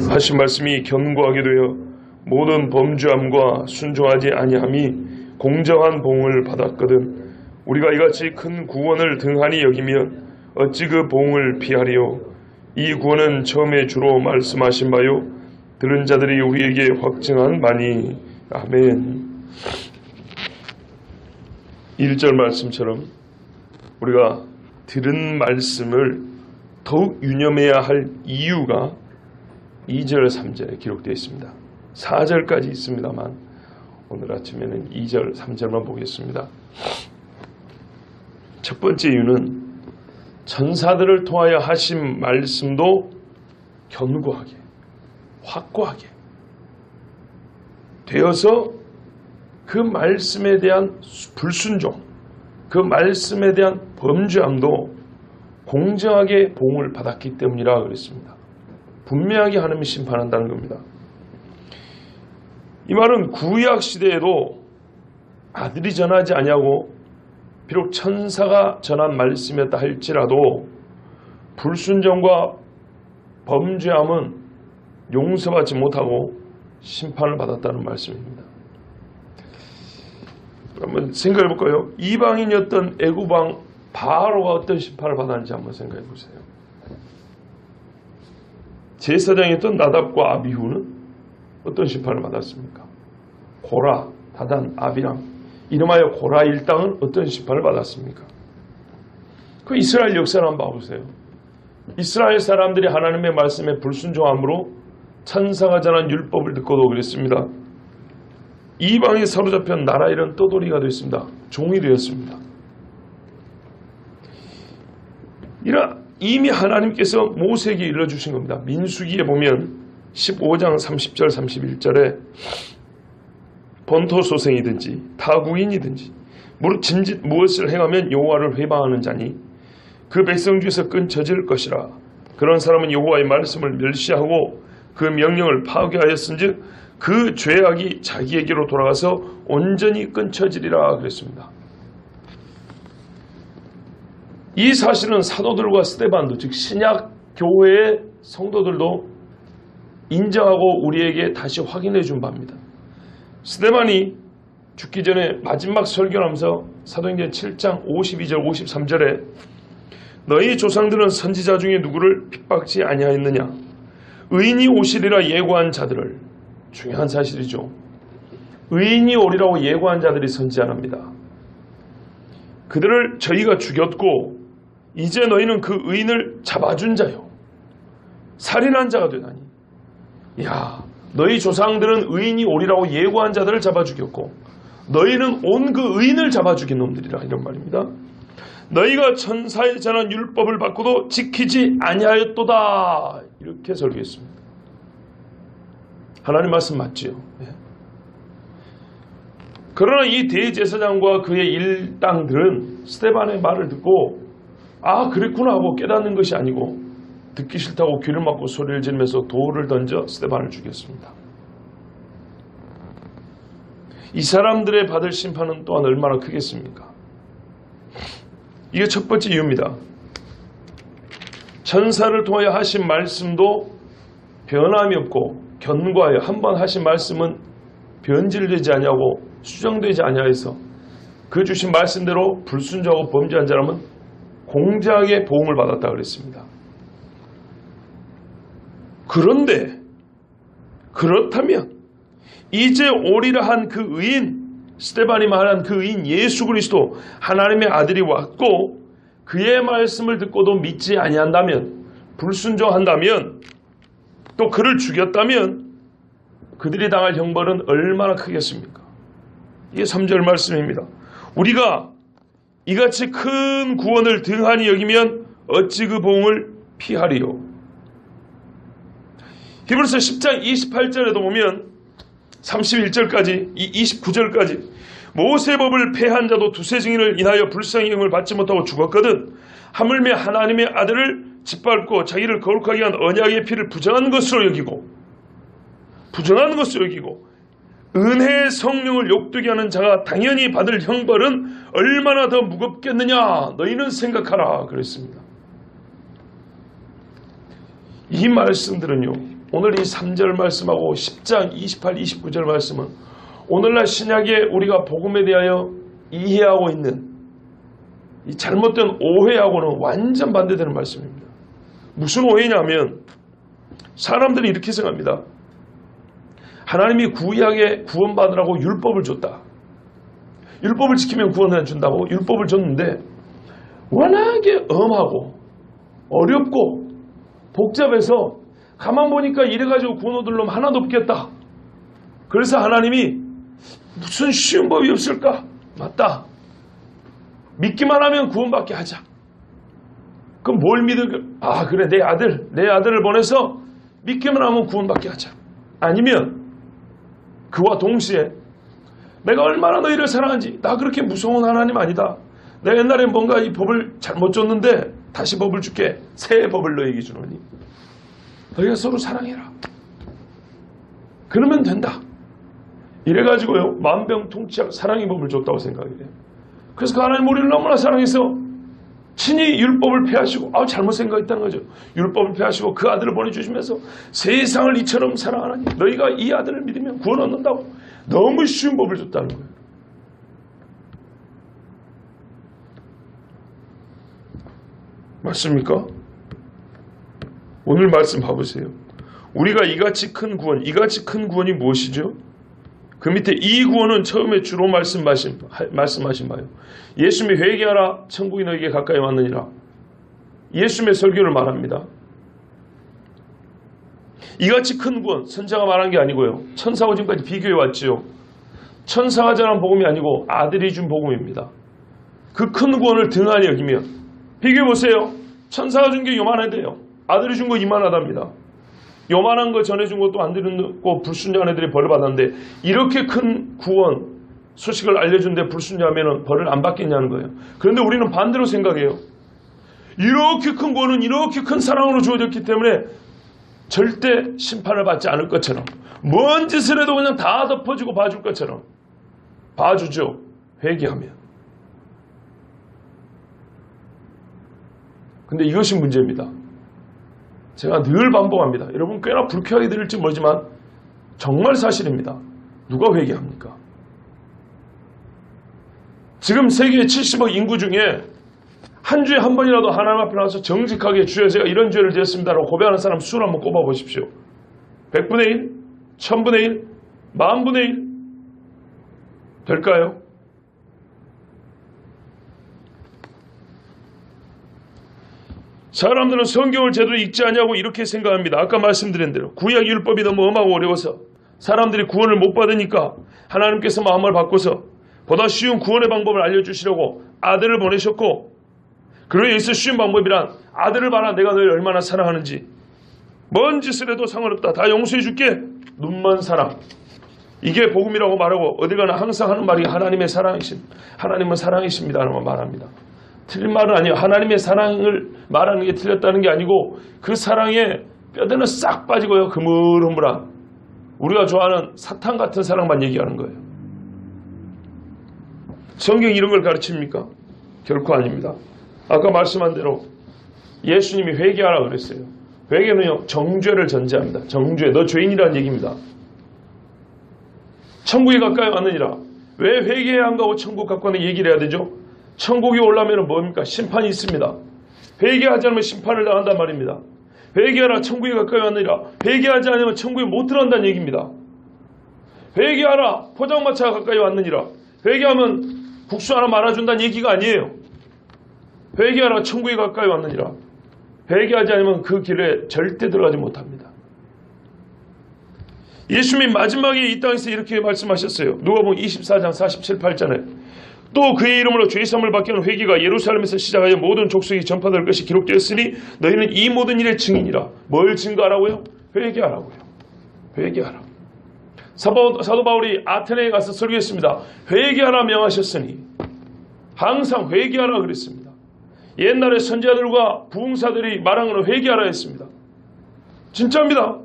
하신 말씀이 견고하게 되어 모든 범죄함과 순종하지 아니함이 공정한 봉을 받았거든 우리가 이같이 큰 구원을 등한히 여기면 어찌 그 봉을 피하리요. 이 구원은 처음에 주로 말씀하신 바요 들은 자들이 우리에게 확증한 바니. 아멘. 1절 말씀처럼 우리가 들은 말씀을 더욱 유념해야 할 이유가 2절 3절에 기록되어 있습니다. 4절까지 있습니다만 오늘 아침에는 2절 3절만 보겠습니다. 첫 번째 이유는 천사들을 통하여 하신 말씀도 견고하게 확고하게 되어서 그 말씀에 대한 불순종, 그 말씀에 대한 범죄함도 공정하게 보응을 받았기 때문이라 그랬습니다. 분명하게 하나님이 심판한다는 겁니다. 이 말은 구약 시대에도 아들이 전하지 아니하고 비록 천사가 전한 말씀이었다 할지라도 불순종과 범죄함은 용서받지 못하고 심판을 받았다는 말씀입니다. 한번 생각해 볼까요? 이방인이었던 애굽왕 바로가 어떤 심판을 받았는지 한번 생각해 보세요. 제사장이었던 나답과 아비후는 어떤 심판을 받았습니까? 고라, 다단, 아비람 이름하여 고라 일당은 어떤 심판을 받았습니까? 그 이스라엘 역사를 한번 봐보세요. 이스라엘 사람들이 하나님의 말씀에 불순종함으로 천사가 전한 율법을 듣고도 그랬습니다. 이방에 사로잡혀 나라 잃은 떠돌이가 됐습니다. 종이 되었습니다. 이미 하나님께서 모세에게 일러주신 겁니다. 민수기에 보면 15장 30절 31절에 번토소생이든지 타국인이든지 짐짓 무엇을 행하면 여호와를 회방하는 자니 그 백성 중에서 끊쳐질 것이라. 그런 사람은 여호와의 말씀을 멸시하고 그 명령을 파괴하였은즉 그 죄악이 자기에게로 돌아가서 온전히 끊쳐지리라 그랬습니다. 이 사실은 사도들과 스데반도 즉 신약 교회의 성도들도 인정하고 우리에게 다시 확인해 준 바입니다. 스데반이 죽기 전에 마지막 설교를 하면서 사도행전 7장 52절 53절에 너희 조상들은 선지자 중에 누구를 핍박지 아니하였느냐 의인이 오시리라 예고한 자들을 중요한 사실이죠. 의인이 오리라고 예고한 자들이 선지자랍니다. 그들을 저희가 죽였고 이제 너희는 그 의인을 잡아준 자요 살인한 자가 되다니. 이야, 너희 조상들은 의인이 오리라고 예고한 자들을 잡아 죽였고 너희는 온 그 의인을 잡아 죽인 놈들이라 이런 말입니다. 너희가 천사의 전한 율법을 받고도 지키지 아니하였도다 이렇게 설교했습니다. 하나님 말씀 맞지요? 네. 그러나 이 대제사장과 그의 일당들은 스데반의 말을 듣고 아 그랬구나 하고 깨닫는 것이 아니고 듣기 싫다고 귀를 막고 소리를 지르면서 돌을 던져 스데반을 죽였습니다. 이 사람들의 받을 심판은 또한 얼마나 크겠습니까? 이게 첫 번째 이유입니다. 천사를 통하여 하신 말씀도 변함이 없고 견고하여 한 번 하신 말씀은 변질되지 아니하고 수정되지 아니하여서 그 주신 말씀대로 불순종하고 범죄한 사람은 공정하게 보응을 받았다 그랬습니다. 그런데 그렇다면 이제 오리라 한 그 의인 스데반이 말한 그 의인 예수 그리스도 하나님의 아들이 왔고 그의 말씀을 듣고도 믿지 아니한다면 불순종한다면 또 그를 죽였다면 그들이 당할 형벌은 얼마나 크겠습니까? 이게 3절 말씀입니다. 우리가 이같이 큰 구원을 등한히 여기면 어찌 그 보응을 피하리요. 히브리서 10장 28절에도 보면 31절까지 29절까지 모세법을 폐한 자도 두세 증인을 인하여 불쌍히 여김을 받지 못하고 죽었거든 하물며 하나님의 아들을 짓밟고 자기를 거룩하게 한 언약의 피를 부정한 것으로 여기고 은혜의 성령을 욕되게 하는 자가 당연히 받을 형벌은 얼마나 더 무겁겠느냐 너희는 생각하라 그랬습니다. 이 말씀들은요 오늘 이 3절 말씀하고 10장 28, 29절 말씀은 오늘날 신약에 우리가 복음에 대하여 이해하고 있는 이 잘못된 오해하고는 완전 반대되는 말씀입니다. 무슨 오해냐면 사람들이 이렇게 생각합니다. 하나님이 구약에 구원받으라고 율법을 줬다. 율법을 지키면 구원을 준다고 율법을 줬는데 워낙에 엄하고 어렵고 복잡해서 가만 보니까 이래가지고 구원 얻을 놈 하나도 없겠다. 그래서 하나님이 무슨 쉬운 법이 없을까? 맞다. 믿기만 하면 구원받게 하자. 그럼 뭘 믿을? 아 그래 내 아들을 보내서 믿기만 하면 구원받게 하자. 아니면 그와 동시에 내가 얼마나 너희를 사랑하는지 나 그렇게 무서운 하나님 아니다. 내가 옛날에 뭔가 이 법을 잘못 줬는데 다시 법을 줄게. 새 법을 너에게 주노니 너희가 서로 사랑해라. 그러면 된다. 이래가지고요 만병통치약 사랑의 법을 줬다고 생각해요. 그래서 그 하나님 우리를 너무나 사랑해서 친히 율법을 폐하시고 잘못 생각했다는 거죠. 율법을 폐하시고 그 아들을 보내주시면서 세상을 이처럼 사랑하나니 너희가 이 아들을 믿으면 구원 얻는다고 너무 쉬운 법을 줬다는 거예요. 맞습니까? 오늘 말씀 봐보세요. 우리가 이같이 큰 구원이 무엇이죠? 그 밑에 이 구원은 처음에 주로 말씀하신 바요. 예수님이 회개하라 천국이 너에게 가까이 왔느니라. 예수님의 설교를 말합니다. 이같이 큰 구원 선자가 말한 게 아니고요. 천사가 지금까지 비교해 왔지요. 천사가 전한 복음이 아니고 아들이 준 복음입니다. 그 큰 구원을 등한히 여기면 비교해 보세요. 천사가 준 게 요만한데요. 아들이 준 거 이만하답니다. 요만한 거 전해준 것도 안 듣고 불순종한 애들이 벌을 받았는데 이렇게 큰 구원 소식을 알려준데 불순종하면 벌을 안 받겠냐는 거예요. 그런데 우리는 반대로 생각해요. 이렇게 큰 구원은 이렇게 큰 사랑으로 주어졌기 때문에 절대 심판을 받지 않을 것처럼 뭔 짓을 해도 그냥 다 덮어주고 봐줄 것처럼 봐주죠. 회개하면. 근데 이것이 문제입니다. 제가 늘 반복합니다. 여러분 꽤나 불쾌하게 들릴지 모르지만 정말 사실입니다. 누가 회개합니까? 지금 세계 70억 인구 중에 한 주에 한 번이라도 하나님 앞에 나와서 정직하게 주여 제가 이런 죄를 지었습니다라고 고백하는 사람 수를 한번 꼽아보십시오. 100분의 1? 1000분의 1? 10,000분의 1? 될까요? 사람들은 성경을 제대로 읽지 않냐고 이렇게 생각합니다. 아까 말씀드린 대로 구약 율법이 너무 엄하고 어려워서 사람들이 구원을 못 받으니까 하나님께서 마음을 바꿔서 보다 쉬운 구원의 방법을 알려주시려고 아들을 보내셨고 그로 인해서 쉬운 방법이란 아들을 봐라 내가 너를 얼마나 사랑하는지 뭔 짓을 해도 상관없다. 다 용서해 줄게. 눈먼 사랑. 이게 복음이라고 말하고 어디 가나 항상 하는 말이 하나님은 사랑이십니다 라고 말합니다. 틀린 말은 아니에요. 하나님의 사랑을 말하는 게 틀렸다는 게 아니고 그 사랑에 뼈대는 싹 빠지고요. 흐물흐물한 우리가 좋아하는 사탕 같은 사랑만 얘기하는 거예요. 성경이 이런 걸 가르칩니까? 결코 아닙니다. 아까 말씀한 대로 예수님이 회개하라 그랬어요. 회개는요 정죄를 전제합니다. 정죄, 너 죄인이라는 얘기입니다. 천국에 가까이 왔느니라. 왜 회개해야 한다고 천국 갖고 가는 얘기를 해야 되죠? 천국이 올라오면 뭡니까? 심판이 있습니다. 회개하지 않으면 심판을 당한단 말입니다. 회개하라 천국에 가까이 왔느니라. 회개하지 않으면 천국에 못 들어간다는 얘기입니다. 회개하라 포장마차가 가까이 왔느니라. 회개하면 국수 하나 말아준다는 얘기가 아니에요. 회개하라 천국에 가까이 왔느니라. 회개하지 않으면 그 길에 절대 들어가지 못합니다. 예수님이 마지막에 이 땅에서 이렇게 말씀하셨어요. 누가복음 24장 47, 8절에 또 그의 이름으로 죄사함을 받게 하는 회개가 예루살렘에서 시작하여 모든 족속이 전파될 것이 기록되었으니 너희는 이 모든 일의 증인이라. 뭘 증거하라고요? 회개하라고요. 회개하라. 사도 바울이 아테네에 가서 설교했습니다. 회개하라 명하셨으니 항상 회개하라 그랬습니다. 옛날에 선지자들과 부흥사들이 말한 것은 회개하라 했습니다. 진짜입니다.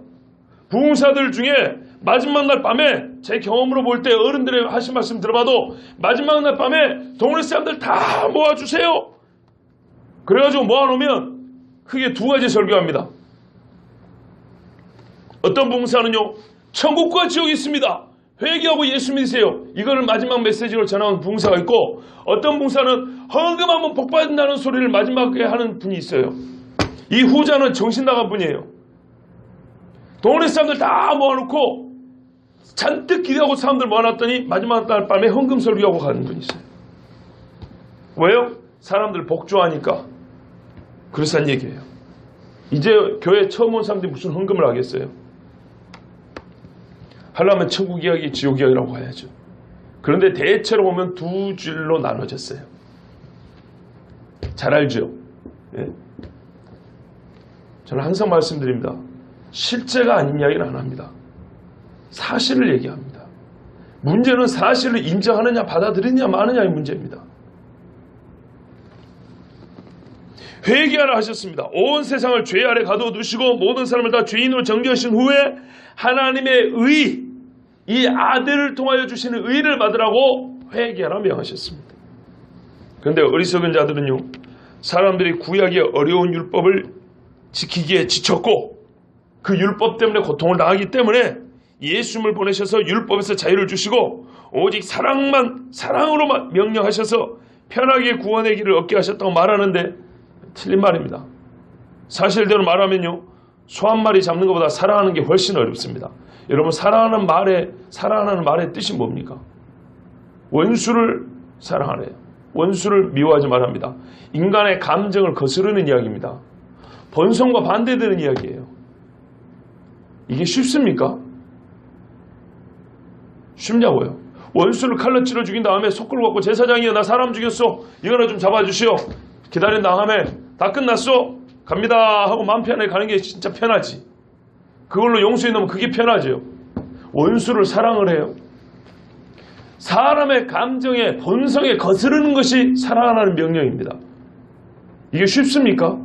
부흥사들 중에 마지막 날 밤에 제 경험으로 볼 때 어른들의 하신 말씀 들어봐도 마지막 날 밤에 동네 사람들 다 모아주세요. 그래가지고 모아놓으면 크게 두 가지 설교합니다. 어떤 봉사는요, 천국과 지옥이 있습니다. 회개하고 예수 믿으세요. 이거를 마지막 메시지로 전하는 봉사가 있고, 어떤 봉사는 헌금하면 복 받는다는 소리를 마지막에 하는 분이 있어요. 이 후자는 정신 나간 분이에요. 동네 사람들 다 모아놓고 잔뜩 기대하고 사람들 모아놨더니 마지막 날 밤에 헌금 설교하고 가는 분이 있어요. 왜요? 사람들 복주하니까. 그래서 한 얘기예요. 이제 교회 처음 온 사람들이 무슨 헌금을 하겠어요? 하려면 천국 이야기, 지옥 이야기라고 해야죠. 그런데 대체로 보면 두 줄로 나눠졌어요. 잘 알죠? 예. 저는 항상 말씀드립니다. 실제가 아닌 이야기는 안 합니다. 사실을 얘기합니다. 문제는 사실을 인정하느냐 받아들이느냐 마느냐의 문제입니다. 회개하라 하셨습니다. 온 세상을 죄 아래 가둬두시고 모든 사람을 다 죄인으로 정죄하신 후에 하나님의 의, 이 아들을 통하여 주시는 의를 받으라고 회개하라 명하셨습니다. 그런데 어리석은 자들은요, 사람들이 구약의 어려운 율법을 지키기에 지쳤고 그 율법 때문에 고통을 당하기 때문에 예수님을 보내셔서 율법에서 자유를 주시고 오직 사랑으로만 명령하셔서 편하게 구원의 길을 얻게 하셨다고 말하는데 틀린 말입니다. 사실대로 말하면요, 소 한 마리 잡는 것보다 사랑하는 게 훨씬 어렵습니다. 여러분, 사랑하는 말의 뜻이 뭡니까? 원수를 사랑하래요. 원수를 미워하지 말합니다. 인간의 감정을 거스르는 이야기입니다. 본성과 반대되는 이야기예요. 이게 쉽습니까? 쉽냐고요? 원수를 칼로 찔러 죽인 다음에 속을 갖고 제사장이여 나 사람 죽였어, 이거나 좀 잡아주시오. 기다린 다음에 다 끝났어, 갑니다 하고 마음 편하게 가는 게 진짜 편하지. 그걸로 용서해 놓으면 그게 편하죠. 원수를 사랑을 해요. 사람의 감정에 본성에 거스르는 것이 사랑하라는 명령입니다. 이게 쉽습니까?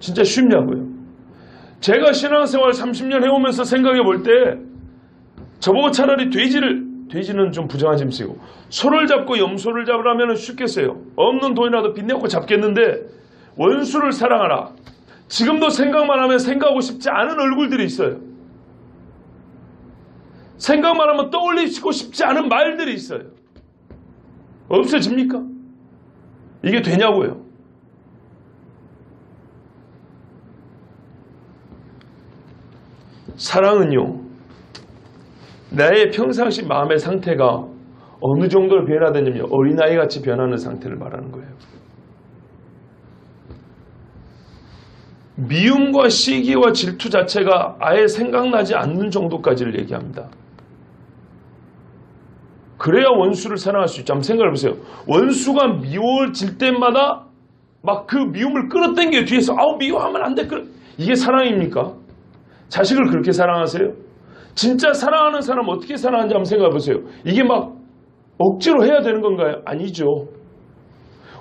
진짜 쉽냐고요? 제가 신앙생활 30년 해오면서 생각해 볼 때 저보고 차라리 돼지는 좀 부정한 짐쓰고 소를 잡고 염소를 잡으라면 쉽겠어요. 없는 돈이라도 빚내고 잡겠는데 원수를 사랑하라. 지금도 생각만 하면 생각하고 싶지 않은 얼굴들이 있어요. 생각만 하면 떠올리고 싶지 않은 말들이 있어요. 없어집니까? 이게 되냐고요? 사랑은요, 나의 평상시 마음의 상태가 어느 정도로 변화되냐면 어린아이같이 변하는 상태를 말하는 거예요. 미움과 시기와 질투 자체가 아예 생각나지 않는 정도까지를 얘기합니다. 그래야 원수를 사랑할 수 있죠. 한번 생각해 보세요. 원수가 미워질 때마다 막 그 미움을 끌어당겨요. 뒤에서 미워하면 안 돼. 이게 사랑입니까? 자식을 그렇게 사랑하세요? 진짜 사랑하는 사람 어떻게 사랑하는지 한번 생각해 보세요. 이게 막 억지로 해야 되는 건가요? 아니죠.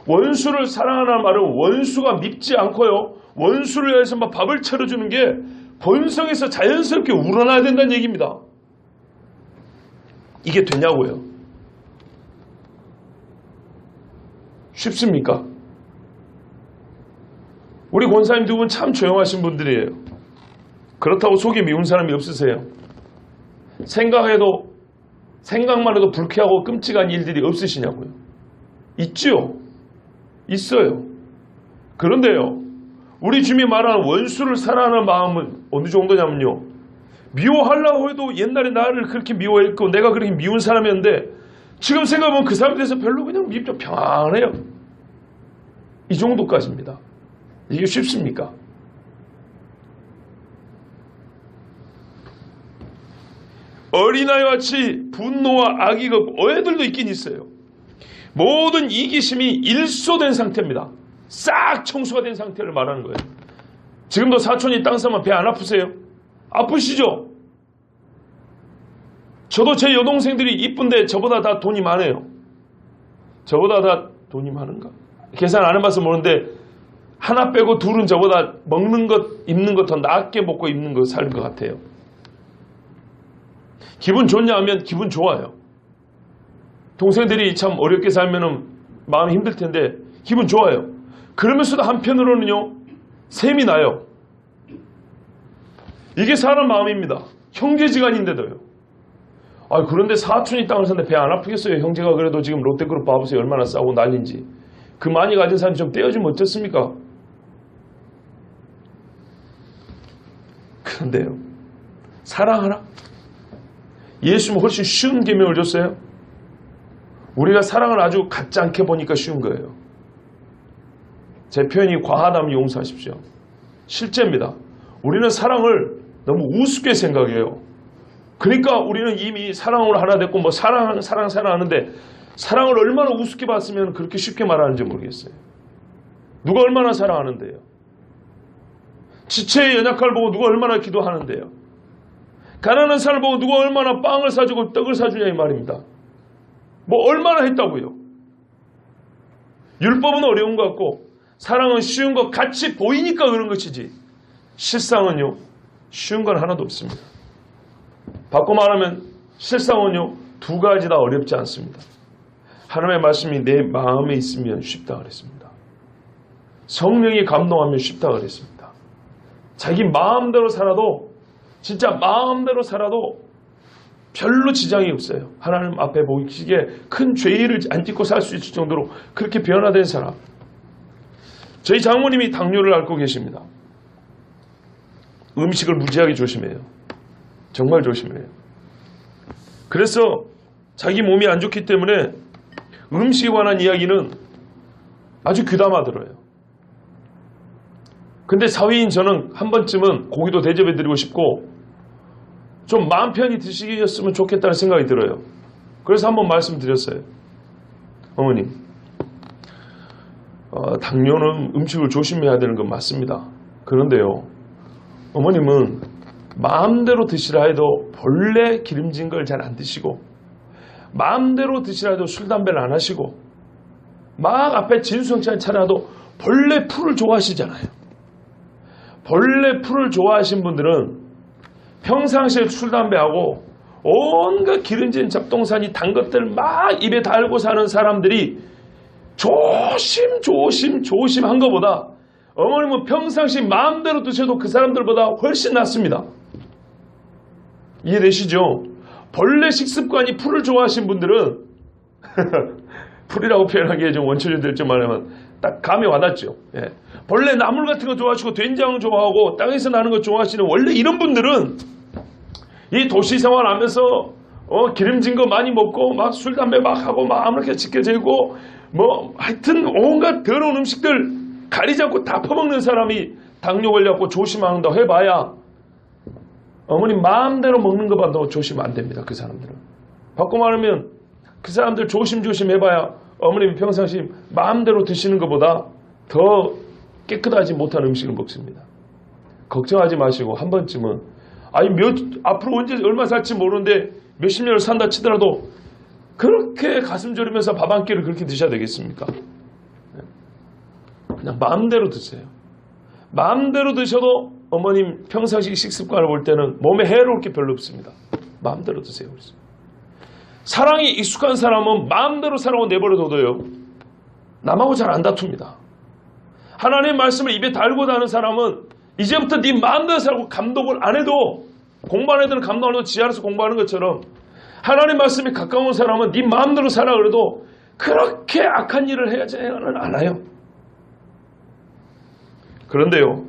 원수를 사랑하는 말은 원수가 밉지 않고요, 원수를 위해서 막 밥을 차려주는 게 본성에서 자연스럽게 우러나야 된다는 얘기입니다. 이게 되냐고요? 쉽습니까? 우리 권사님 두 분 참 조용하신 분들이에요. 그렇다고 속이 미운 사람이 없으세요? 생각만 해도 불쾌하고 끔찍한 일들이 없으시냐고요? 있지요? 있어요. 그런데요, 우리 주님이 말하는 원수를 사랑하는 마음은 어느 정도냐면요, 미워하려고 해도 옛날에 나를 그렇게 미워했고 내가 그렇게 미운 사람이었는데 지금 생각해보면 그 사람에 대해서 별로 그냥 밉죠. 평안해요. 이 정도까지입니다. 이게 쉽습니까? 어린아이와 같이 분노와 악의가 애들도 있긴 있어요. 모든 이기심이 일소된 상태입니다. 싹 청소가 된 상태를 말하는 거예요. 지금도 사촌이 땅 싸면 배 안 아프세요? 아프시죠? 저도 제 여동생들이 이쁜데 저보다 다 돈이 많아요. 저보다 다 돈이 많은가? 계산 안 해봐서 모르는데 하나 빼고 둘은 저보다 먹는 것, 입는 것 더 낫게 먹고 입는 거 사는 것 같아요. 기분 좋냐 하면 기분 좋아요. 동생들이 참 어렵게 살면 마음이 힘들 텐데 기분 좋아요. 그러면서도 한편으로는요, 셈이 나요. 이게 사람 마음입니다. 형제지간인데도요. 그런데 사촌이 땅을 샀는데 배 안 아프겠어요? 형제가 그래도 지금 롯데그룹 봐보세요. 얼마나 싸우고 난리인지. 그 많이 가진 사람이 좀 떼어주면 어떻습니까? 그런데요, 사랑하라. 예수는 훨씬 쉬운 계명을 줬어요. 우리가 사랑을 아주 갖지 않게 보니까 쉬운 거예요. 제 표현이 과하다면 용서하십시오. 실제입니다. 우리는 사랑을 너무 우습게 생각해요. 그러니까 우리는 이미 사랑으로 하나 됐고 사랑하는데 사랑을 얼마나 우습게 봤으면 그렇게 쉽게 말하는지 모르겠어요. 누가 얼마나 사랑하는데요. 지체의 연약함을 보고 누가 얼마나 기도하는데요. 가난한 사람을 보고 누가 얼마나 빵을 사주고 떡을 사주냐 이 말입니다. 뭐 얼마나 했다고요. 율법은 어려운 것 같고 사랑은 쉬운 것 같이 보이니까 그런 것이지 실상은요 쉬운 건 하나도 없습니다. 바꿔 말하면 실상은요 두 가지 다 어렵지 않습니다. 하나님의 말씀이 내 마음에 있으면 쉽다 그랬습니다. 성령이 감동하면 쉽다 그랬습니다. 자기 마음대로 살아도 진짜 마음대로 살아도 별로 지장이 없어요. 하나님 앞에 보이시기에 큰 죄를 안 짓고 살 수 있을 정도로 그렇게 변화된 사람. 저희 장모님이 당뇨를 앓고 계십니다. 음식을 무지하게 조심해요. 정말 조심해요. 그래서 자기 몸이 안 좋기 때문에 음식에 관한 이야기는 아주 귀담아 들어요. 근데 사위인 저는 한 번쯤은 고기도 대접해 드리고 싶고 좀 마음 편히 드시겠으면 좋겠다는 생각이 들어요. 그래서 한번 말씀드렸어요. 어머님, 당뇨는 음식을 조심해야 되는 건 맞습니다. 그런데요, 어머님은 마음대로 드시라 해도 본래 기름진 걸 잘 안 드시고 마음대로 드시라 해도 술, 담배를 안 하시고 막 앞에 진수성치 않은 차라도 본래 풀을 좋아하시잖아요. 본래 풀을 좋아하신 분들은 평상시에 술, 담배하고 온갖 기름진 잡동사니 단 것들 막 입에 달고 사는 사람들이 조심한 것보다 어머님은 평상시 마음대로 드셔도 그 사람들보다 훨씬 낫습니다. 이해되시죠? 본래 식습관이 풀을 좋아하신 분들은 풀이라고 표현하기에 좀 원초적들 좀 말하면 딱 감이 와닿죠. 예. 본래 나물 같은 거 좋아하시고 된장 좋아하고 땅에서 나는 거 좋아하시는 원래 이런 분들은 이 도시 생활하면서 기름진 거 많이 먹고 막 술, 담배 막 하고 막 아무렇게 지켜지고 뭐 하여튼 온갖 더러운 음식들 가리지 않고 다 퍼먹는 사람이 당뇨 걸려갖고 조심한다고 해봐야 어머니 마음대로 먹는 것보다 조심하면 안 됩니다. 그 사람들은. 바꿔 말하면 그 사람들 조심 해봐야 어머님이 평상시 마음대로 드시는 것보다 더 깨끗하지 못한 음식을 먹습니다. 걱정하지 마시고 한 번쯤은 앞으로 언제 얼마 살지 모르는데 몇십 년을 산다 치더라도 그렇게 가슴 졸이면서 밥 한 끼를 그렇게 드셔야 되겠습니까? 그냥 마음대로 드세요. 마음대로 드셔도 어머님 평상시 식습관을 볼 때는 몸에 해로울 게 별로 없습니다. 마음대로 드세요. 그래서. 사랑이 익숙한 사람은 마음대로 사랑을 내버려둬도요 남하고 잘 안 다툽니다. 하나님의 말씀을 입에 달고 다는 사람은 이제부터 네 마음대로 살고 감독을 안 해도 공부하는 애들은 감독 안 해도 지 알아서 공부하는 것처럼 하나님 말씀에 가까운 사람은 네 마음대로 살아 그래도 그렇게 악한 일을 해야지는 않아요. 그런데요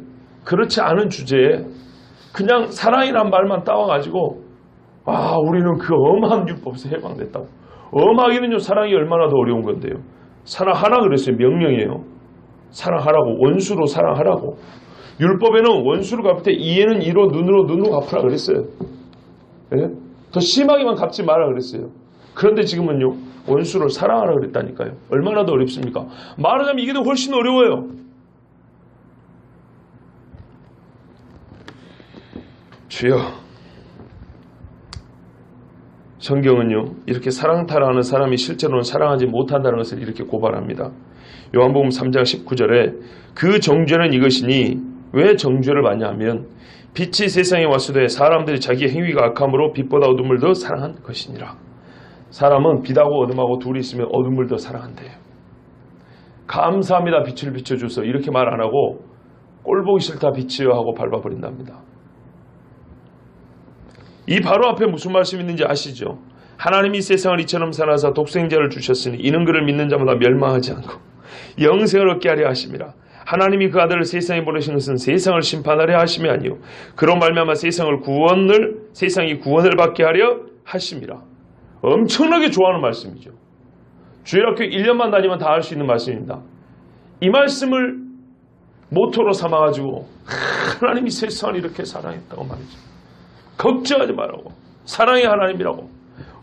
그렇지 않은 주제에 그냥 사랑이란 말만 따와가지고 우리는 그 엄한 율법에서 해방됐다고. 엄하기는요 사랑이 얼마나 더 어려운 건데요. 사랑하라 그랬어요. 명령이에요. 사랑하라고. 원수로 사랑하라고. 율법에는 원수를 갚을 때 이에는 이로 눈으로 갚으라 그랬어요. 예? 더 심하게만 갚지 마라 그랬어요. 그런데 지금은요 원수를 사랑하라 그랬다니까요. 얼마나 더 어렵습니까? 말하자면 이게 더 훨씬 어려워요. 주여, 성경은요 이렇게 사랑타라는 사람이 실제로는 사랑하지 못한다는 것을 이렇게 고발합니다. 요한복음 3장 19절에 그 정죄는 이것이니 왜 정죄를 받냐 하면 빛이 세상에 왔으되 사람들이 자기 행위가 악함으로 빛보다 어둠을 더 사랑한 것이니라. 사람은 빛하고 어둠하고 둘이 있으면 어둠을 더 사랑한대요. 감사합니다 빛을 비춰줘서 이렇게 말 안 하고 꼴보기 싫다 빛이여 하고 밟아버린답니다. 이 바로 앞에 무슨 말씀이 있는지 아시죠? 하나님이 세상을 이처럼 사랑하사 독생자를 주셨으니 이는 그를 믿는 자마다 멸망하지 않고 영생을 얻게 하려 하심이라. 하나님이 그 아들을 세상에 보내신 것은 세상을 심판하려 하심이 아니요 그로 말미암아 세상이 구원을 받게 하려 하심이라. 엄청나게 좋아하는 말씀이죠. 주일학교 1년만 다니면 다 할 수 있는 말씀입니다. 이 말씀을 모토로 삼아가지고 하나님이 세상을 이렇게 사랑했다고 말이죠. 걱정하지 말라고. 사랑의 하나님이라고.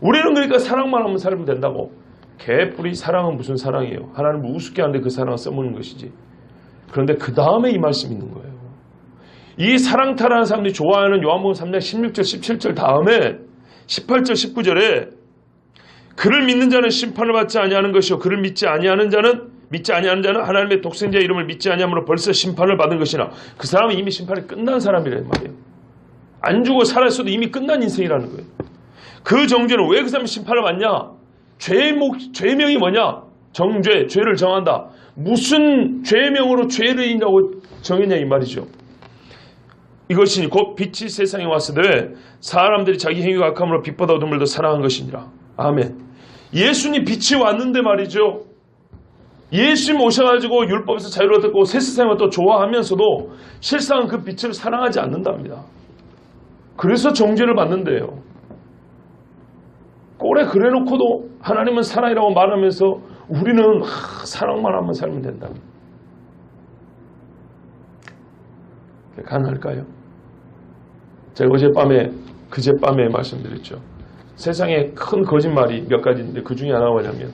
우리는 그러니까 사랑만 하면 살면 된다고. 개뿔이 사랑은 무슨 사랑이에요. 하나님을 우습게 하는데 그 사랑을 써먹는 것이지. 그런데 그 다음에 이 말씀이 있는 거예요. 이 사랑 타라는 사람들이 좋아하는 요한복음 3장 16절 17절 다음에 18절 19절에 그를 믿는 자는 심판을 받지 아니하는 것이요 그를 믿지 아니하는 자는 하나님의 독생자 이름을 믿지 아니함으로 벌써 심판을 받은 것이나 그 사람은 이미 심판이 끝난 사람이란 말이에요. 안 죽어 살았어도 이미 끝난 인생이라는 거예요. 그 정죄는 왜 그 사람이 심판을 받냐? 죄명이 뭐냐? 정죄, 죄를 정한다. 무슨 죄명으로 죄를 인다고 정했냐 이 말이죠. 이것이니 곧 빛이 세상에 왔으되 사람들이 자기 행위가 악함으로 빛보다 어둠을 더 사랑한 것이니라. 아멘. 예수님 빛이 왔는데 말이죠. 예수님 오셔가지고 율법에서 자유를 얻고 새 세상을 또 좋아하면서도 실상은 그 빛을 사랑하지 않는답니다. 그래서 정죄를 받는데요. 꼴에 그래놓고도 하나님은 사랑이라고 말하면서 우리는 사랑만 하면 살면 된다. 가능할까요? 제가 그제밤에 말씀드렸죠. 세상에 큰 거짓말이 몇 가지인데 그 중에 하나가 뭐냐면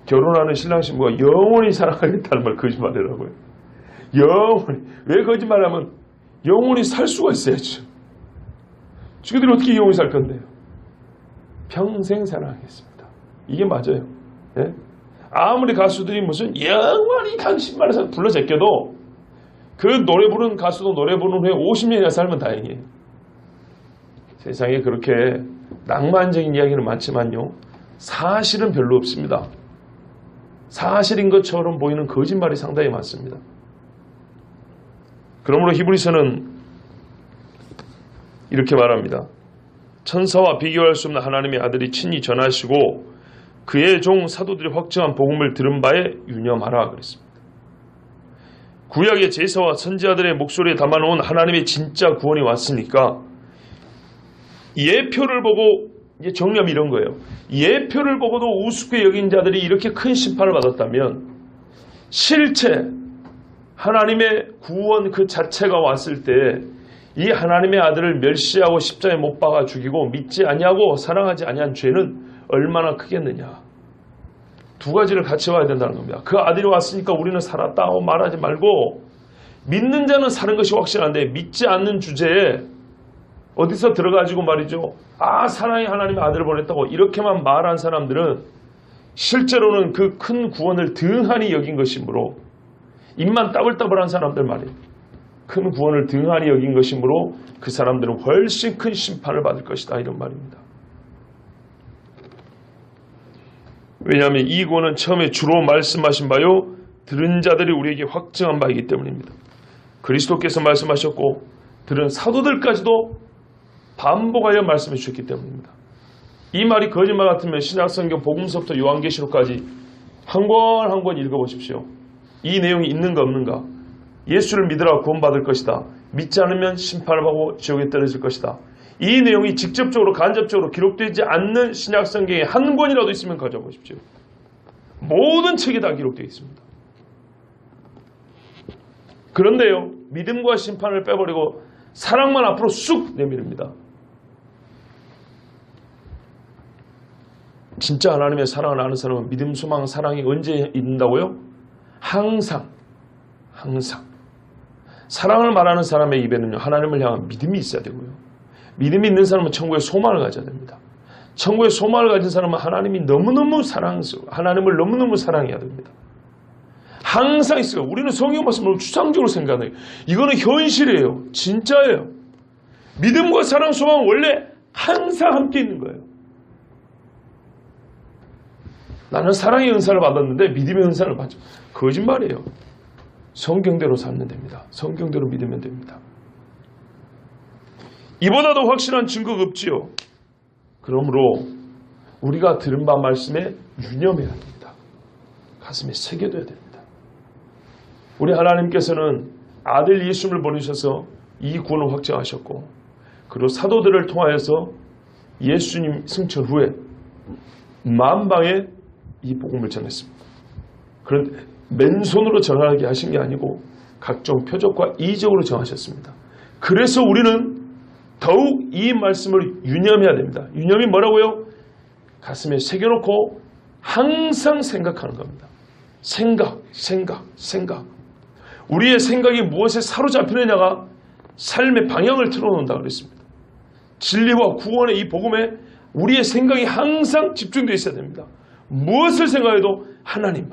결혼하는 신랑 신부가 영원히 사랑하겠다는 말 거짓말이라고요. 영원히. 왜 거짓말하면 영원히 살 수가 있어야죠. 지금들이 어떻게 영원히 살 건데요? 평생 사랑하겠습니다. 이게 맞아요. 예? 아무리 가수들이 무슨 영원히 당신만을 불러 제껴도 그 노래 부르는 가수도 노래 부르는 후에 50년이나 살면 다행이에요. 세상에 그렇게 낭만적인 이야기는 많지만요. 사실은 별로 없습니다. 사실인 것처럼 보이는 거짓말이 상당히 많습니다. 그러므로 히브리서는 이렇게 말합니다. 천사와 비교할 수 없는 하나님의 아들이 친히 전하시고 그의 종 사도들이 확증한 복음을 들은 바에 유념하라 그랬습니다. 구약의 제사와 선지자들의 목소리에 담아놓은 하나님의 진짜 구원이 왔으니까 예표를 보고 정리하면 이런 거예요. 예표를 보고도 우습게 여긴 자들이 이렇게 큰 심판을 받았다면 실체 하나님의 구원 그 자체가 왔을 때 이 하나님의 아들을 멸시하고 십자가에 못 박아 죽이고 믿지 아니하고 사랑하지 아니한 죄는 얼마나 크겠느냐. 두 가지를 같이 봐야 된다는 겁니다. 그 아들이 왔으니까 우리는 살았다고 말하지 말고 믿는 자는 사는 것이 확실한데 믿지 않는 주제에 어디서 들어가지고 말이죠. 사랑의 하나님의 아들을 보냈다고 이렇게만 말한 사람들은 실제로는 그 큰 구원을 등한히 여긴 것이므로 입만 따블따블한 사람들 말이에요. 큰 구원을 등한히 여긴 것이므로 그 사람들은 훨씬 큰 심판을 받을 것이다 이런 말입니다. 왜냐하면 이 구원은 처음에 주로 말씀하신 바요 들은 자들이 우리에게 확증한 바이기 때문입니다. 그리스도께서 말씀하셨고 들은 사도들까지도 반복하여 말씀해 주셨기 때문입니다. 이 말이 거짓말 같으면 신약성경 복음서부터 요한계시록까지 한 권 한 권 읽어보십시오. 이 내용이 있는가 없는가. 예수를 믿으라 구원받을 것이다. 믿지 않으면 심판을 받고 지옥에 떨어질 것이다. 이 내용이 직접적으로 간접적으로 기록되지 않는 신약성경에 한 권이라도 있으면 가져보십시오. 모든 책에 다 기록되어 있습니다. 그런데요. 믿음과 심판을 빼버리고 사랑만 앞으로 쑥 내밀입니다. 진짜 하나님의 사랑을 아는 사람은 믿음, 소망, 사랑이 언제 있는다고요? 항상. 사랑을 말하는 사람의 입에는요. 하나님을 향한 믿음이 있어야 되고요. 믿음이 있는 사람은 천국의 소망을 가져야 됩니다. 천국의 소망을 가진 사람은 하나님을 너무너무 사랑해야 됩니다. 항상 있어요. 우리는 성경 말씀을 추상적으로 생각해요. 이거는 현실이에요. 진짜예요. 믿음과 사랑, 소망은 원래 항상 함께 있는 거예요. 나는 사랑의 은사를 받았는데 믿음의 은사를 받죠. 거짓말이에요. 성경대로 살면 됩니다. 성경대로 믿으면 됩니다. 이보다도 확실한 증거가 없지요. 그러므로 우리가 들은 바 말씀에 유념해야 됩니다. 가슴에 새겨둬야 됩니다. 우리 하나님께서는 아들 예수님을 보내셔서 이 구원을 확정하셨고, 그리고 사도들을 통하여서 예수님 승천 후에 만방에 이 복음을 전했습니다. 그런데 맨손으로 전하게 하신 게 아니고 각종 표적과 이적으로 전하셨습니다. 그래서 우리는 더욱 이 말씀을 유념해야 됩니다. 유념이 뭐라고요? 가슴에 새겨놓고 항상 생각하는 겁니다. 생각. 우리의 생각이 무엇에 사로잡히느냐가 삶의 방향을 틀어놓는다 그랬습니다. 진리와 구원의 이 복음에 우리의 생각이 항상 집중되어 있어야 됩니다. 무엇을 생각해도 하나님,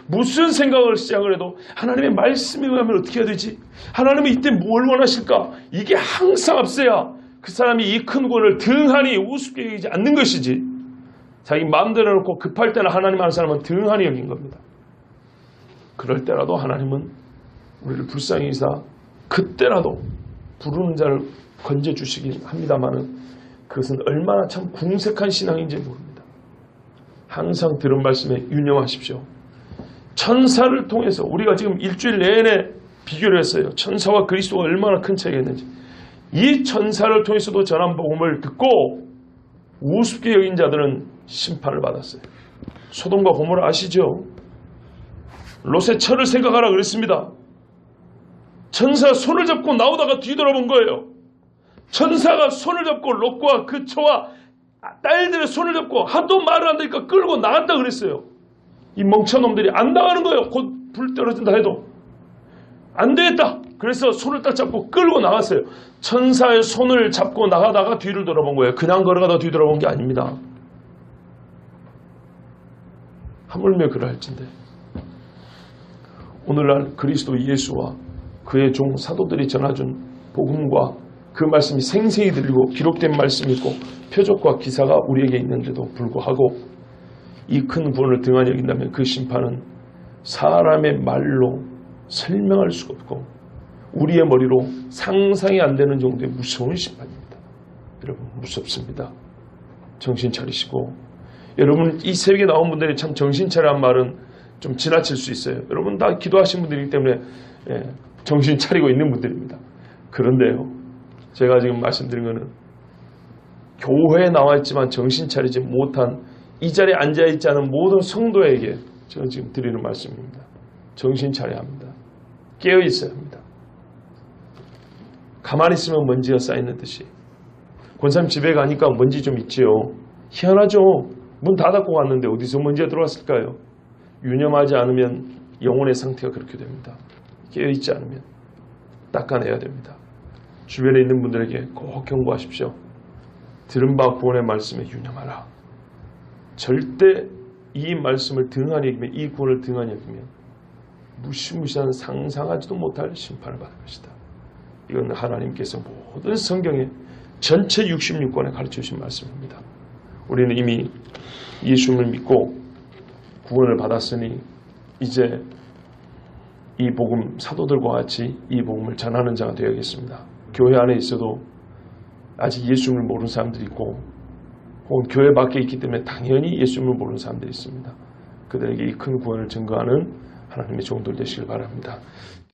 무슨 생각을 시작을 해도 하나님의 말씀에 의하면 어떻게 해야 되지? 하나님은 이때 뭘 원하실까? 이게 항상 앞서야 그 사람이 이 큰 구원을 등한히 우습게 여기지 않는 것이지, 자기 마음대로 해놓고 급할 때나 하나님 하는 사람은 등한히 여긴 겁니다. 그럴 때라도 하나님은 우리를 불쌍히 여기사 그때라도 부르는 자를 건져주시긴 합니다마는 그것은 얼마나 참 궁색한 신앙인지 모릅니다. 항상 들은 말씀에 유념하십시오. 천사를 통해서 우리가 지금 일주일 내내 비교를 했어요. 천사와 그리스도가 얼마나 큰 차이가 있는지. 이 천사를 통해서도 전한 복음을 듣고 우습게 여긴 자들은 심판을 받았어요. 소돔과 고모라 아시죠? 롯의 처를 생각하라 그랬습니다. 천사가 손을 잡고 나오다가 뒤돌아본 거예요. 천사가 손을 잡고 롯과 그 처와 딸들의 손을 잡고 하도 말을 안 되니까 끌고 나갔다 그랬어요. 이 멍청놈들이 안 나가는 거예요. 곧 불 떨어진다 해도 안 되겠다. 그래서 손을 딱 잡고 끌고 나갔어요. 천사의 손을 잡고 나가다가 뒤를 돌아본 거예요. 그냥 걸어가다 뒤돌아본 게 아닙니다. 하물며 그럴진데 오늘날 그리스도 예수와 그의 종 사도들이 전해준 복음과 그 말씀이 생생히 들리고 기록된 말씀이 있고 표적과 기사가 우리에게 있는데도 불구하고 이 큰 구원을 등한히 여긴다면 그 심판은 사람의 말로 설명할 수가 없고 우리의 머리로 상상이 안 되는 정도의 무서운 심판입니다. 여러분, 무섭습니다. 정신 차리시고, 여러분 이 새벽에 나온 분들이 참 정신 차리란 말은 좀 지나칠 수 있어요. 여러분 다 기도하신 분들이기 때문에 정신 차리고 있는 분들입니다. 그런데요, 제가 지금 말씀드린 것은 교회에 나와 있지만 정신 차리지 못한 이 자리에 앉아 있지 않은 모든 성도에게 저는 지금 드리는 말씀입니다. 정신 차려야 합니다. 깨어 있어야 합니다. 가만히 있으면 먼지가 쌓이는 듯이. 권사님 집에 가니까 먼지 좀 있지요. 희한하죠. 문 다 닫고 왔는데 어디서 먼지가 들어왔을까요? 유념하지 않으면 영혼의 상태가 그렇게 됩니다. 깨어 있지 않으면 닦아내야 됩니다. 주변에 있는 분들에게 꼭 경고하십시오. 들은 바 구원의 말씀에 유념하라. 절대 이 말씀을 등한히 여기면, 이 구원을 등한히 여기면 무시무시한 상상하지도 못할 심판을 받을 것이다. 이건 하나님께서 모든 성경의 전체 66권에 가르쳐 주신 말씀입니다. 우리는 이미 예수님을 믿고 구원을 받았으니 이제 이 복음, 사도들과 같이 이 복음을 전하는 자가 되어야겠습니다. 교회 안에 있어도 아직 예수님을 모르는 사람들이 있고 혹은 교회 밖에 있기 때문에 당연히 예수님을 모르는 사람들이 있습니다. 그들에게 이 큰 구원을 증거하는 하나님의 종들 되시길 바랍니다.